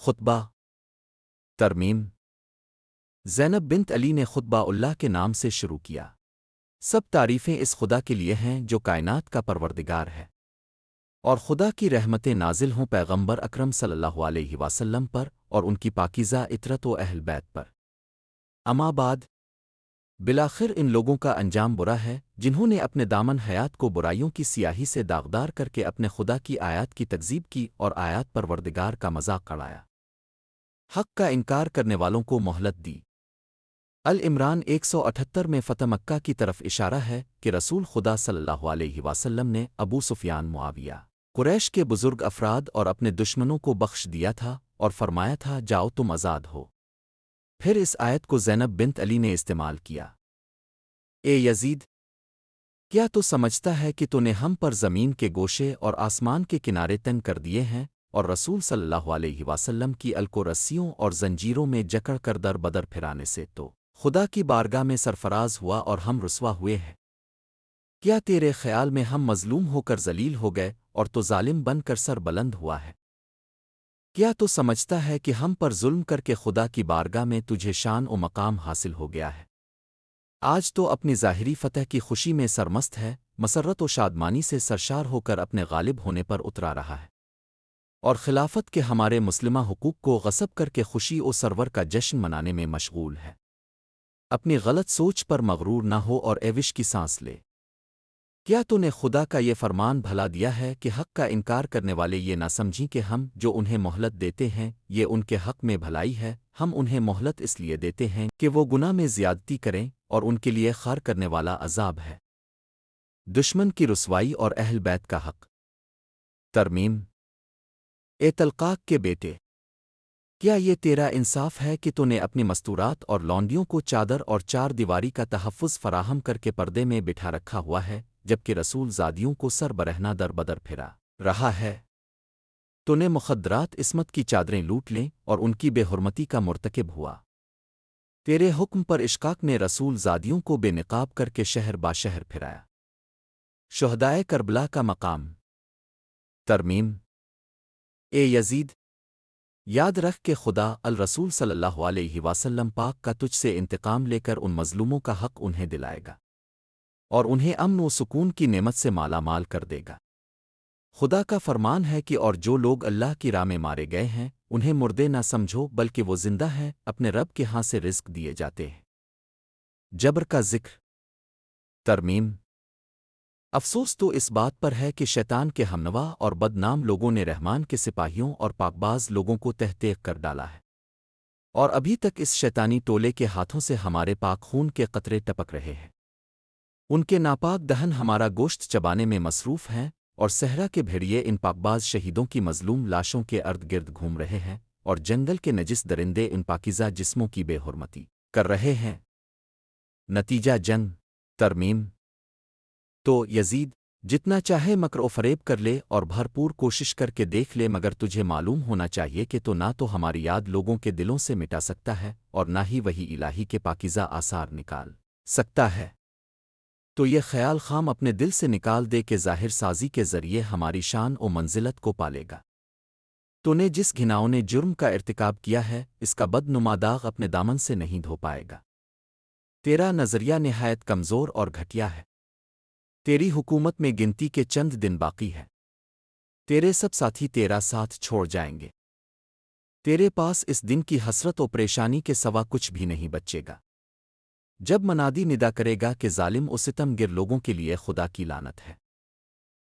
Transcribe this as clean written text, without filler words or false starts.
خطبہ ترمیم زینب بنت علی نے خطبہ اللہ کے نام سے شروع کیا۔ سب تعریفیں اس خدا کے لیے ہیں جو کائنات کا پروردگار ہے، اور خدا کی رحمتیں نازل ہوں پیغمبر اکرم صلی اللہ علیہ وسلم پر اور ان کی پاکیزہ عطرت و اہل بیت پر۔ اما بعد، بالآخر ان لوگوں کا انجام برا ہے جنہوں نے اپنے دامن حیات کو برائیوں کی سیاہی سے داغدار کر کے اپنے خدا کی آیات کی تکذیب کی اور آیات پروردگار کا مذاق اڑایا۔ حق کا انکار کرنے والوں کو مہلت دی۔ العمران 178 میں فتح مکہ کی طرف اشارہ ہے کہ رسول خدا صلی اللہ علیہ وسلم نے ابو سفیان، معاویہ، قریش کے بزرگ افراد اور اپنے دشمنوں کو بخش دیا تھا اور فرمایا تھا جاؤ تم آزاد ہو۔ پھر اس آیت کو زینب بنت علی نے استعمال کیا۔ اے یزید، کیا تو سمجھتا ہے کہ تو نے ہم پر زمین کے گوشے اور آسمان کے کنارے تنگ کر دیے ہیں اور رسول صلی اللہ علیہ وسلم کی الکو رسیوں اور زنجیروں میں جکڑ کر در بدر پھرانے سے تو خدا کی بارگاہ میں سرفراز ہوا اور ہم رسوا ہوئے ہیں؟ کیا تیرے خیال میں ہم مظلوم ہو کر ذلیل ہو گئے اور تو ظالم بن کر سر بلند ہوا ہے؟ کیا تو سمجھتا ہے کہ ہم پر ظلم کر کے خدا کی بارگاہ میں تجھے شان و مقام حاصل ہو گیا ہے؟ آج تو اپنی ظاہری فتح کی خوشی میں سرمست ہے، مسرت و شادمانی سے سرشار ہو کر اپنے غالب ہونے پر اترا رہا ہے، اور خلافت کے ہمارے مسلمہ حقوق کو غصب کر کے خوشی و سرور کا جشن منانے میں مشغول ہے۔ اپنی غلط سوچ پر مغرور نہ ہو اور ایوش کی سانس لے۔ کیا تو نے خدا کا یہ فرمان بھلا دیا ہے کہ حق کا انکار کرنے والے یہ نہ سمجھیں کہ ہم جو انہیں مہلت دیتے ہیں یہ ان کے حق میں بھلائی ہے؟ ہم انہیں مہلت اس لیے دیتے ہیں کہ وہ گناہ میں زیادتی کریں اور ان کے لیے خار کرنے والا عذاب ہے۔ دشمن کی رسوائی اور اہل بیت کا حق۔ ترمیم اے تلقاق کے بیٹے، کیا یہ تیرا انصاف ہے کہ تو نے اپنی مستورات اور لونڈیوں کو چادر اور چار دیواری کا تحفظ فراہم کر کے پردے میں بٹھا رکھا ہوا ہے جبکہ رسول زادیوں کو سر برہنہ در بدر پھرا رہا ہے؟ تو نے مخدرات عصمت کی چادریں لوٹ لیں اور ان کی بے حرمتی کا مرتکب ہوا۔ تیرے حکم پر اشقاق نے رسول زادیوں کو بے نقاب کر کے شہر با شہر پھرایا۔ شہدائے کربلا کا مقام۔ ترمیم اے یزید، یاد رکھ کہ خدا الرسول صلی اللہ علیہ وسلم پاک کا تجھ سے انتقام لے کر ان مظلوموں کا حق انہیں دلائے گا اور انہیں امن و سکون کی نعمت سے مالا مال کر دے گا۔ خدا کا فرمان ہے کہ اور جو لوگ اللہ کی راہ میں مارے گئے ہیں انہیں مردے نہ سمجھو بلکہ وہ زندہ ہیں، اپنے رب کے ہاں سے رزق دیے جاتے ہیں۔ جبر کا ذکر۔ ترمیم افسوس تو اس بات پر ہے کہ شیطان کے ہمنوا اور بدنام لوگوں نے رحمان کے سپاہیوں اور پاکباز لوگوں کو تہتیق کر ڈالا ہے، اور ابھی تک اس شیطانی ٹولے کے ہاتھوں سے ہمارے پاک خون کے قطرے ٹپک رہے ہیں۔ ان کے ناپاک دہن ہمارا گوشت چبانے میں مصروف ہیں، اور صحرا کے بھیڑیے ان پاکباز شہیدوں کی مظلوم لاشوں کے ارد گرد گھوم رہے ہیں، اور جنگل کے نجس درندے ان پاکیزہ جسموں کی بے حرمتی کر رہے ہیں۔ نتیجہ جنگ۔ ترمیم تو یزید، جتنا چاہے مکر و فریب کر لے اور بھرپور کوشش کر کے دیکھ لے، مگر تجھے معلوم ہونا چاہیے کہ تو نہ تو ہماری یاد لوگوں کے دلوں سے مٹا سکتا ہے اور نہ ہی وہی الہی کے پاکیزہ آثار نکال سکتا ہے۔ تو یہ خیال خام اپنے دل سے نکال دے کہ ظاہر سازی کے ذریعے ہماری شان و منزلت کو پالے گا۔ تو نے جس گھناؤنے جرم کا ارتکاب کیا ہے اس کا بدنما داغ اپنے دامن سے نہیں دھو پائے گا۔ تیرا نظریہ نہایت کمزور اور گھٹیا ہے۔ تیری حکومت میں گنتی کے چند دن باقی ہے۔ تیرے سب ساتھی تیرا ساتھ چھوڑ جائیں گے۔ تیرے پاس اس دن کی حسرت و پریشانی کے سوا کچھ بھی نہیں بچے گا جب منادی ندا کرے گا کہ ظالم و ستم گر لوگوں کے لیے خدا کی لعنت ہے۔